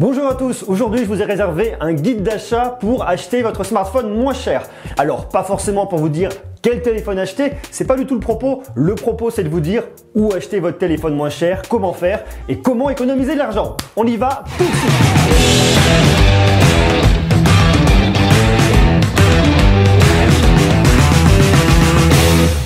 Bonjour à tous, aujourd'hui je vous ai réservé un guide d'achat pour acheter votre smartphone moins cher. Alors pas forcément pour vous dire quel téléphone acheter, c'est pas du tout le propos. Le propos c'est de vous dire où acheter votre téléphone moins cher, comment faire et comment économiser de l'argent. On y va tout de suite.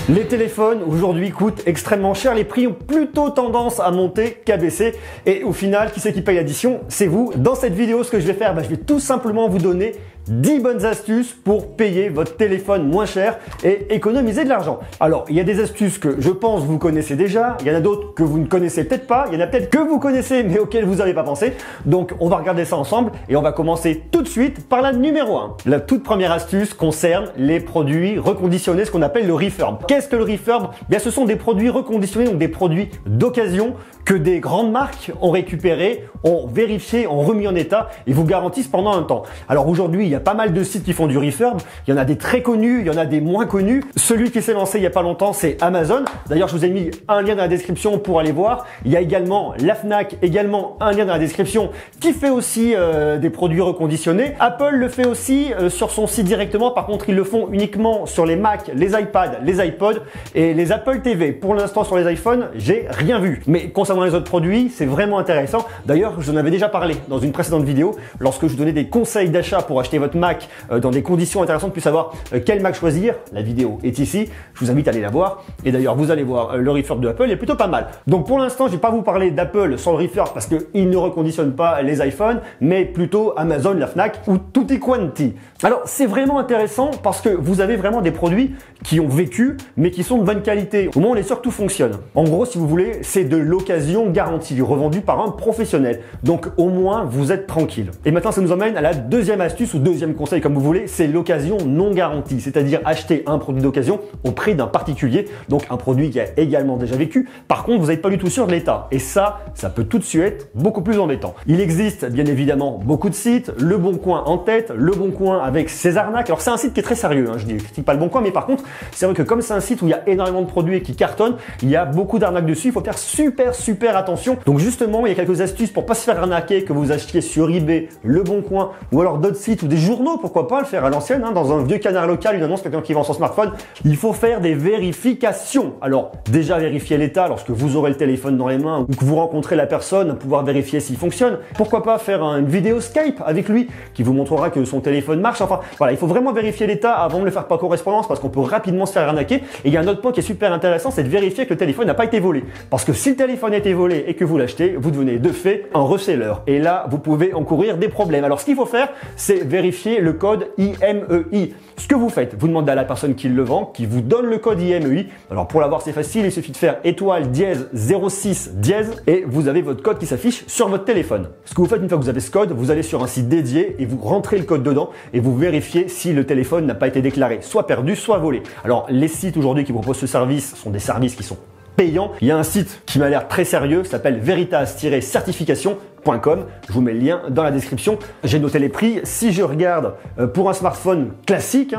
Les téléphones aujourd'hui coûtent extrêmement cher, les prix ont plutôt tendance à monter qu'à baisser et au final, qui c'est qui paye l'addition? C'est vous. Dans cette vidéo, ce que je vais faire, je vais tout simplement vous donner 10 bonnes astuces pour payer votre téléphone moins cher et économiser de l'argent. Alors, il y a des astuces que je pense vous connaissez déjà, il y en a d'autres que vous ne connaissez peut-être pas, il y en a peut-être que vous connaissez mais auxquelles vous n'avez pas pensé. Donc, on va regarder ça ensemble et on va commencer tout de suite par la numéro 1. La toute première astuce concerne les produits reconditionnés, ce qu'on appelle le refurb. Qu'est-ce que le refurb? Bien, ce sont des produits reconditionnés, donc des produits d'occasion que des grandes marques ont récupéré, ont vérifié, ont remis en état et vous garantissent pendant un temps. Alors aujourd'hui, il y a pas mal de sites qui font du refurb. Il y en a des très connus, il y en a des moins connus. Celui qui s'est lancé il y a pas longtemps, c'est Amazon. D'ailleurs, je vous ai mis un lien dans la description pour aller voir. Il y a également la Fnac, également un lien dans la description qui fait aussi des produits reconditionnés. Apple le fait aussi sur son site directement. Par contre, ils le font uniquement sur les Mac, les iPads, les iPods et les Apple TV. Pour l'instant, sur les iPhones, j'ai rien vu. Mais concernant les autres produits, c'est vraiment intéressant. D'ailleurs, je vous en avais déjà parlé dans une précédente vidéo lorsque je vous donnais des conseils d'achat pour acheter votre Mac dans des conditions intéressantes, puis savoir quel Mac choisir. La vidéo est ici. Je vous invite à aller la voir. Et d'ailleurs, vous allez voir, le refurb de Apple est plutôt pas mal. Donc pour l'instant, je vais pas vous parler d'Apple sur le refurb parce qu'ils ne reconditionnent pas les iPhones, mais plutôt Amazon, la Fnac ou tutti quanti. Alors c'est vraiment intéressant parce que vous avez vraiment des produits qui ont vécu, mais qui sont de bonne qualité. Au moins, on est sûr que tout fonctionne. En gros, si vous voulez, c'est de l'occasion garantie, revendu par un professionnel. Donc au moins, vous êtes tranquille. Et maintenant, ça nous emmène à la deuxième astuce ou deuxième conseil, comme vous voulez, c'est l'occasion non garantie. C'est-à-dire acheter un produit d'occasion au prix d'un particulier, donc un produit qui a également déjà vécu. Par contre, vous n'êtes pas du tout sûr de l'état. Et ça peut tout de suite être beaucoup plus embêtant. Il existe bien évidemment beaucoup de sites, Le Bon Coin en tête, Le Bon Coin avec ses arnaques. Alors c'est un site qui est très sérieux, je ne critique pas Le Bon Coin, mais par contre, c'est vrai que comme c'est un site où il y a énormément de produits et qui cartonnent, il y a beaucoup d'arnaques dessus, il faut faire super attention. Donc justement, il y a quelques astuces pour pas se faire arnaquer, que vous achetiez sur eBay, Le Bon Coin ou alors d'autres sites ou des journaux, pourquoi pas le faire à l'ancienne, dans un vieux canard local, une annonce, quelqu'un qui vend son smartphone. Il faut faire des vérifications. Alors déjà vérifier l'état lorsque vous aurez le téléphone dans les mains ou que vous rencontrez la personne, pouvoir vérifier s'il fonctionne. Pourquoi pas faire une vidéo Skype avec lui qui vous montrera que son téléphone marche. Enfin voilà, il faut vraiment vérifier l'état avant de le faire par correspondance parce qu'on peut rapidement se faire arnaquer. Et il y a un autre point qui est super intéressant, c'est de vérifier que le téléphone n'a pas été volé. Parce que si le téléphone a été volé et que vous l'achetez, vous devenez de fait un reseller. Et là, vous pouvez encourir des problèmes. Alors ce qu'il faut faire, c'est vérifier le code IMEI. Ce que vous faites, vous demandez à la personne qui le vend, qui vous donne le code IMEI. Alors pour l'avoir, c'est facile, il suffit de faire étoile dièse 06 dièse et vous avez votre code qui s'affiche sur votre téléphone. Ce que vous faites une fois que vous avez ce code, vous allez sur un site dédié et vous rentrez le code dedans et vous vérifiez si le téléphone n'a pas été déclaré, soit perdu, soit volé. Alors les sites aujourd'hui qui proposent ce service sont des services qui sont payants. Il y a un site qui m'a l'air très sérieux, s'appelle veritas-certification.com. Je vous mets le lien dans la description. J'ai noté les prix. Si je regarde pour un smartphone classique,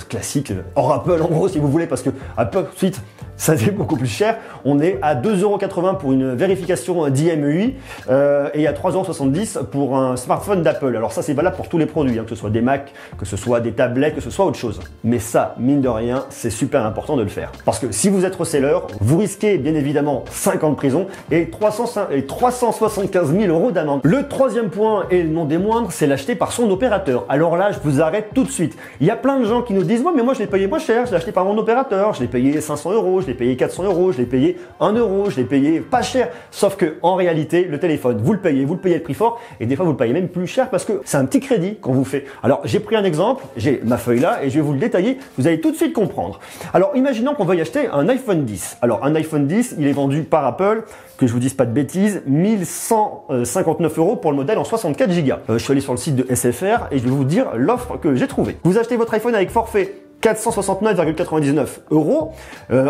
classique hors Apple en gros si vous voulez, parce que Apple suite ça c'est beaucoup plus cher. On est à 2,80 € pour une vérification d'IMEI et à 3,70 € pour un smartphone d'Apple. Alors ça c'est valable pour tous les produits, que ce soit des Mac, que ce soit des tablettes, que ce soit autre chose. Mais ça, mine de rien, c'est super important de le faire. Parce que si vous êtes reseller, vous risquez bien évidemment 5 ans de prison et 375 000 € d'amende. Le troisième point, et non des moindres, c'est l'acheter par son opérateur. Alors là, je vous arrête tout de suite. Il y a plein de gens qui nous disent « Ouais, mais moi je l'ai payé moins cher, je l'ai acheté par mon opérateur, je l'ai payé 500 €, je l'ai payé 400 €, je l'ai payé 1 €, je l'ai payé pas cher. » Sauf que en réalité, le téléphone, vous le payez le prix fort et des fois vous le payez même plus cher parce que c'est un petit crédit qu'on vous fait. Alors j'ai pris un exemple, j'ai ma feuille là et je vais vous le détailler, vous allez tout de suite comprendre. Alors imaginons qu'on veuille acheter un iPhone 10. Alors un iPhone 10, il est vendu par Apple, que je vous dise pas de bêtises, 1159 € pour le modèle en 64 Go. Je suis allé sur le site de SFR et je vais vous dire l'offre que j'ai trouvée. Vous achetez votre iPhone avec forfait 469,99 €.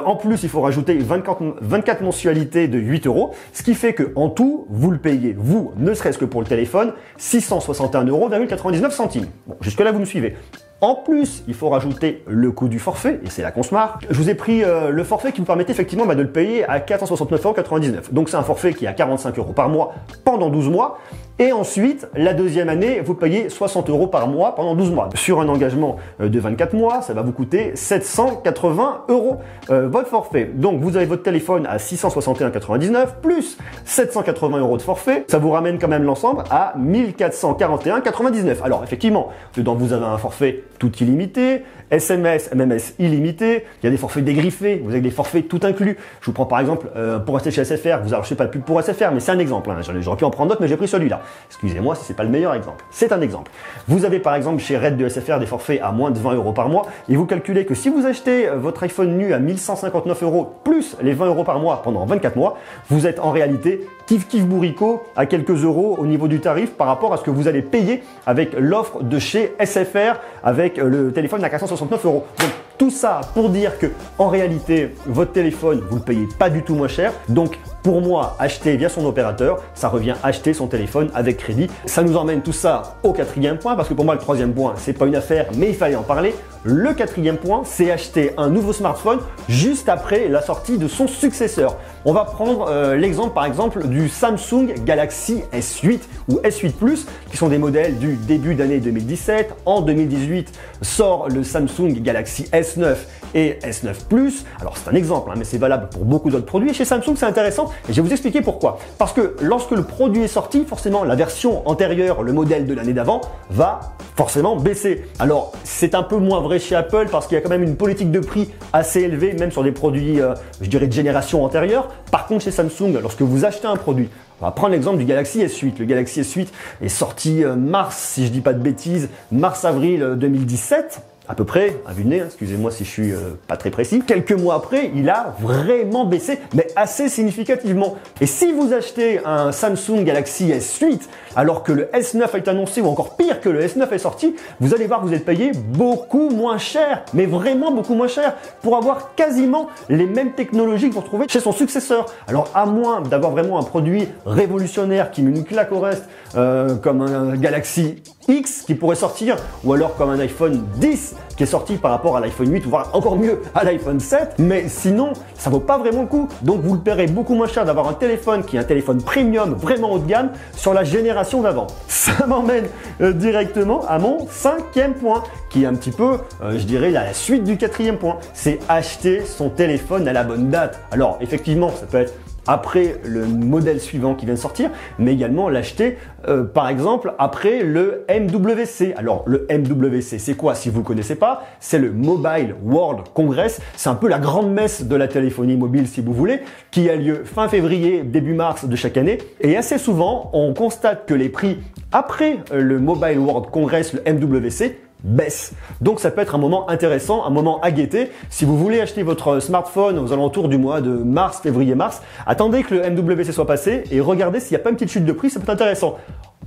En plus, il faut rajouter 24 mensualités de 8 €, ce qui fait que en tout, vous le payez, vous, ne serait-ce que pour le téléphone, 661,99 €. Bon, jusque-là, vous me suivez. En plus, il faut rajouter le coût du forfait, et c'est là qu'on se marre. Je vous ai pris le forfait qui me permettait effectivement de le payer à 469,99 €. Donc c'est un forfait qui est à 45 € par mois pendant 12 mois. Et ensuite, la deuxième année, vous payez 60 € par mois pendant 12 mois. Sur un engagement de 24 mois, ça va vous coûter 780 € votre forfait. Donc, vous avez votre téléphone à 661,99 plus 780 € de forfait. Ça vous ramène quand même l'ensemble à 1441,99. Alors, effectivement, dedans, vous avez un forfait tout illimité, SMS, MMS illimité, il y a des forfaits dégriffés, vous avez des forfaits tout inclus. Je vous prends par exemple, pour rester chez SFR, alors je fais pas de pub pour SFR, mais c'est un exemple, hein. J'aurais pu en prendre d'autres, mais j'ai pris celui-là. Excusez-moi si c'est pas le meilleur exemple. C'est un exemple. Vous avez par exemple chez Red de SFR des forfaits à moins de 20 € par mois, et vous calculez que si vous achetez votre iPhone nu à 1159 € plus les 20 € par mois pendant 24 mois, vous êtes en réalité kiff bourricot à quelques euros au niveau du tarif par rapport à ce que vous allez payer avec l'offre de chez SFR avec le téléphone à 469 €. Donc tout ça pour dire que en réalité votre téléphone vous le payez pas du tout moins cher. Donc pour moi, acheter via son opérateur, ça revient acheter son téléphone avec crédit. Ça nous emmène tout ça au quatrième point, parce que pour moi le troisième point c'est pas une affaire, mais il fallait en parler. Le quatrième point, c'est acheter un nouveau smartphone juste après la sortie de son successeur. On va prendre l'exemple par exemple du Samsung Galaxy S8 ou S8 Plus, qui sont des modèles du début d'année 2017. En 2018 sort le Samsung Galaxy S9 et S9 Plus. Alors c'est un exemple, hein, mais c'est valable pour beaucoup d'autres produits. Et chez Samsung c'est intéressant et je vais vous expliquer pourquoi. Parce que lorsque le produit est sorti, forcément la version antérieure, le modèle de l'année d'avant, va forcément baisser. Alors c'est un peu moins vrai chez Apple parce qu'il y a quand même une politique de prix assez élevée, même sur des produits, je dirais, de génération antérieure. Par contre, chez Samsung, lorsque vous achetez un produit, on va prendre l'exemple du Galaxy S8. Le Galaxy S8 est sorti mars, si je dis pas de bêtises, mars-avril 2017. À peu près, à vue de nez, hein, excusez-moi si je suis pas très précis. Quelques mois après, il a vraiment baissé, mais assez significativement. Et si vous achetez un Samsung Galaxy S8, alors que le S9 est annoncé, ou encore pire que le S9 est sorti, vous allez voir que vous êtes payé beaucoup moins cher, mais vraiment beaucoup moins cher, pour avoir quasiment les mêmes technologies que vous retrouvez chez son successeur. Alors à moins d'avoir vraiment un produit révolutionnaire qui met une claque au reste, comme un Galaxy X qui pourrait sortir, ou alors comme un iPhone 10 qui est sorti par rapport à l'iPhone 8, voire encore mieux à l'iPhone 7, mais sinon ça vaut pas vraiment le coup. Donc vous le paierez beaucoup moins cher d'avoir un téléphone qui est un téléphone premium vraiment haut de gamme sur la génération d'avant. Ça m'emmène directement à mon cinquième point, qui est un petit peu, je dirais, la suite du quatrième point. C'est acheter son téléphone à la bonne date. Alors effectivement, ça peut être après le modèle suivant qui vient de sortir, mais également l'acheter par exemple après le MWC. Alors le MWC, c'est quoi si vous ne connaissez pas? C'est le Mobile World Congress. C'est un peu la grande messe de la téléphonie mobile si vous voulez, qui a lieu fin février, début mars de chaque année. Et assez souvent, on constate que les prix après le Mobile World Congress, le MWC, baisse. Donc ça peut être un moment intéressant, un moment à guetter. Si vous voulez acheter votre smartphone aux alentours du mois de mars, février-mars, attendez que le MWC soit passé et regardez s'il n'y a pas une petite chute de prix, ça peut être intéressant.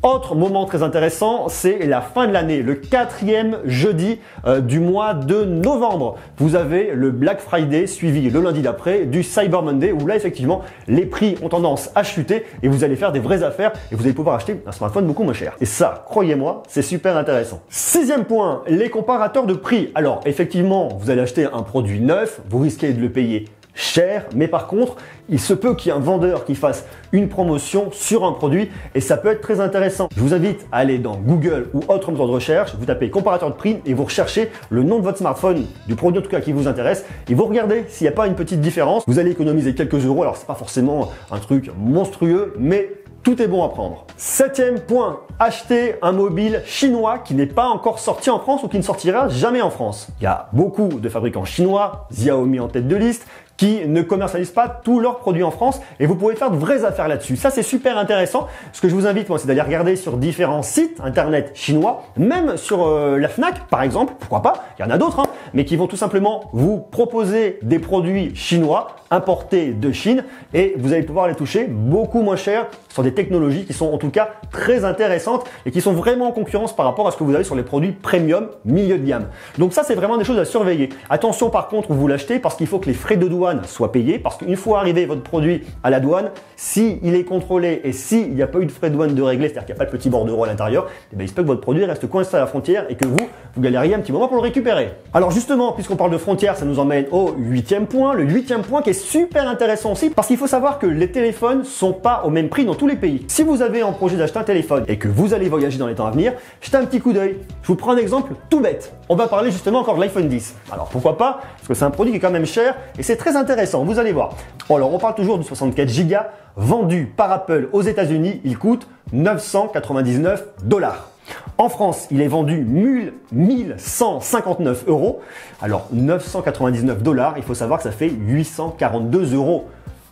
Autre moment très intéressant, c'est la fin de l'année, le quatrième jeudi du mois de novembre. Vous avez le Black Friday suivi le lundi d'après du Cyber Monday où là effectivement les prix ont tendance à chuter et vous allez faire des vraies affaires et vous allez pouvoir acheter un smartphone beaucoup moins cher. Et ça, croyez-moi, c'est super intéressant. Sixième point, les comparateurs de prix. Alors effectivement, vous allez acheter un produit neuf, vous risquez de le payer cher, mais par contre, il se peut qu'il y ait un vendeur qui fasse une promotion sur un produit et ça peut être très intéressant. Je vous invite à aller dans Google ou autre moteur de recherche, vous tapez comparateur de prix et vous recherchez le nom de votre smartphone, du produit en tout cas qui vous intéresse et vous regardez s'il n'y a pas une petite différence. Vous allez économiser quelques euros, alors c'est pas forcément un truc monstrueux, mais tout est bon à prendre. Septième point, acheter un mobile chinois qui n'est pas encore sorti en France ou qui ne sortira jamais en France. Il y a beaucoup de fabricants chinois, Xiaomi en tête de liste, qui ne commercialisent pas tous leurs produits en France et vous pouvez faire de vraies affaires là-dessus. Ça, c'est super intéressant. Ce que je vous invite, moi, c'est d'aller regarder sur différents sites internet chinois, même sur la Fnac, par exemple, pourquoi pas, il y en a d'autres, hein, mais qui vont tout simplement vous proposer des produits chinois importés de Chine et vous allez pouvoir les toucher beaucoup moins cher sur des technologies qui sont en tout cas très intéressantes et qui sont vraiment en concurrence par rapport à ce que vous avez sur les produits premium milieu de gamme. Donc ça, c'est vraiment des choses à surveiller. Attention par contre où vous l'achetez parce qu'il faut que les frais de douane soit payés parce qu'une fois arrivé votre produit à la douane, si il est contrôlé et s'il n'y a pas eu de frais de douane de régler, c'est-à-dire qu'il n'y a pas de petit bordereau à l'intérieur, eh bien, il se peut que votre produit reste coincé à la frontière et que vous galériez un petit moment pour le récupérer. Alors justement, puisqu'on parle de frontières, ça nous emmène au 8e point. Le 8e point qui est super intéressant aussi, parce qu'il faut savoir que les téléphones sont pas au même prix dans tous les pays. Si vous avez en projet d'acheter un téléphone et que vous allez voyager dans les temps à venir, jetez un petit coup d'œil. Je vous prends un exemple tout bête. On va parler justement encore de l'iPhone 10. Alors pourquoi pas? Parce que c'est un produit qui est quand même cher et c'est très intéressant, vous allez voir. Alors on parle toujours du 64 Go vendu par Apple aux États-Unis, il coûte 999 $. En France, il est vendu 1159 €. Alors 999 $, il faut savoir que ça fait 842 €.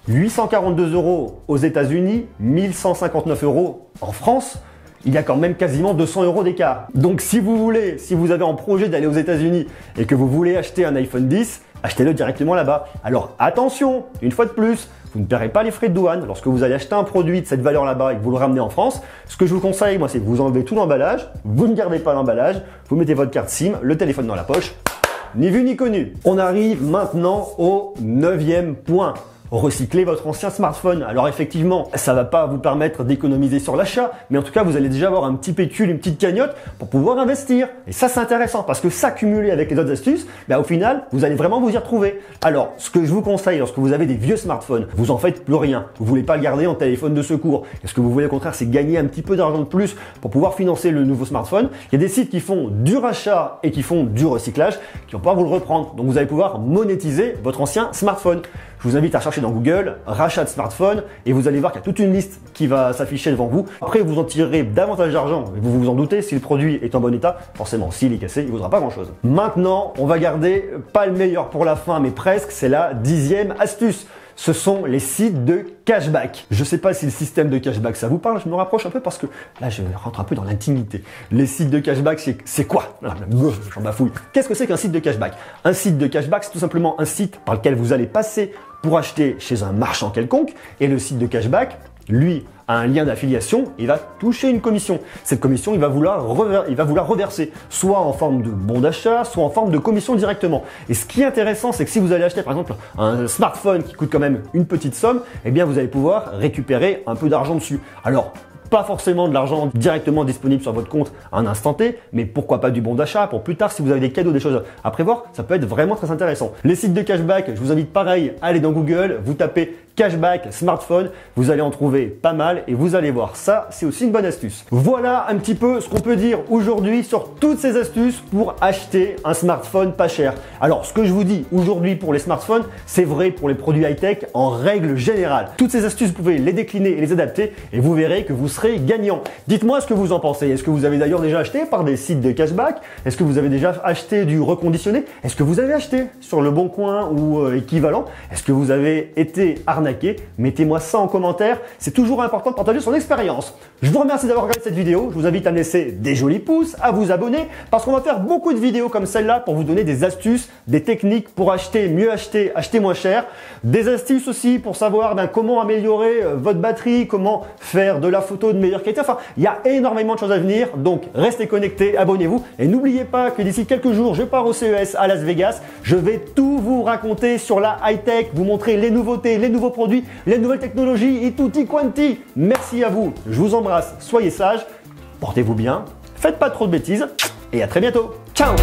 842 € aux États-Unis, 1159 € en France. Il y a quand même quasiment 200 € d'écart. Donc si vous avez en projet d'aller aux États-Unis et que vous voulez acheter un iPhone 10, achetez-le directement là-bas. Alors attention, une fois de plus, vous ne paierez pas les frais de douane lorsque vous allez acheter un produit de cette valeur là-bas et que vous le ramenez en France. Ce que je vous conseille, moi, c'est que vous enlevez tout l'emballage, vous ne gardez pas l'emballage, vous mettez votre carte SIM, le téléphone dans la poche, ni vu ni connu. On arrive maintenant au 9e point. Recycler votre ancien smartphone. Alors effectivement, ça va pas vous permettre d'économiser sur l'achat, mais en tout cas, vous allez déjà avoir un petit pécule, une petite cagnotte pour pouvoir investir. Et ça, c'est intéressant parce que s'accumuler avec les autres astuces, au final, vous allez vraiment vous y retrouver. Alors, ce que je vous conseille lorsque vous avez des vieux smartphones, vous en faites plus rien. Vous voulez pas le garder en téléphone de secours. Et ce que vous voulez au contraire, c'est gagner un petit peu d'argent de plus pour pouvoir financer le nouveau smartphone. Il y a des sites qui font du rachat et qui font du recyclage, qui vont pouvoir vous le reprendre. Donc, vous allez pouvoir monétiser votre ancien smartphone. Je vous invite à chercher dans Google rachat de smartphone et vous allez voir qu'il y a toute une liste qui va s'afficher devant vous. Après, vous en tirerez davantage d'argent. Vous vous en doutez, si le produit est en bon état, forcément, s'il est cassé, il ne vaudra pas grand-chose. Maintenant, on va garder pas le meilleur pour la fin, mais presque, c'est la 10e astuce. Ce sont les sites de cashback. Je ne sais pas si le système de cashback ça vous parle, je me rapproche un peu parce que là je rentre un peu dans l'intimité. Les sites de cashback, c'est quoi? J'en bafouille. Qu'est-ce que c'est qu'un site de cashback? Un site de cashback, c'est tout simplement un site par lequel vous allez passer pour acheter chez un marchand quelconque et le site de cashback, lui, a un lien d'affiliation, il va toucher une commission. Cette commission, il va vouloir reverser, soit en forme de bon d'achat, soit en forme de commission directement. Et ce qui est intéressant, c'est que si vous allez acheter par exemple un smartphone qui coûte quand même une petite somme, eh bien vous allez pouvoir récupérer un peu d'argent dessus. Alors, pas forcément de l'argent directement disponible sur votre compte à un instant T, mais pourquoi pas du bon d'achat pour plus tard si vous avez des cadeaux, des choses à prévoir, ça peut être vraiment très intéressant. Les sites de cashback, je vous invite pareil à aller dans Google, vous tapez cashback smartphone, vous allez en trouver pas mal et vous allez voir, ça c'est aussi une bonne astuce. Voilà un petit peu ce qu'on peut dire aujourd'hui sur toutes ces astuces pour acheter un smartphone pas cher. Alors ce que je vous dis aujourd'hui pour les smartphones, c'est vrai pour les produits high-tech en règle générale. Toutes ces astuces, vous pouvez les décliner et les adapter et vous verrez que vous serez gagnant. Dites-moi ce que vous en pensez. Est-ce que vous avez d'ailleurs déjà acheté par des sites de cashback? Est-ce que vous avez déjà acheté du reconditionné? Est-ce que vous avez acheté sur le Bon Coin ou équivalent? Est-ce que vous avez été arnaqué? Mettez-moi ça en commentaire. C'est toujours important de partager son expérience. Je vous remercie d'avoir regardé cette vidéo. Je vous invite à me laisser des jolis pouces, à vous abonner parce qu'on va faire beaucoup de vidéos comme celle-là pour vous donner des astuces, des techniques pour acheter, mieux acheter, acheter moins cher. Des astuces aussi pour savoir comment améliorer votre batterie, comment faire de la photo de meilleure qualité. Enfin, il y a énormément de choses à venir. Donc, restez connectés, abonnez-vous et n'oubliez pas que d'ici quelques jours, je pars au CES à Las Vegas. Je vais tout vous raconter sur la high-tech, vous montrer les nouveautés, les nouveaux produits, les nouvelles technologies et tutti quanti. Merci à vous. Je vous embrasse. Soyez sages. Portez-vous bien. Faites pas trop de bêtises et à très bientôt. Ciao!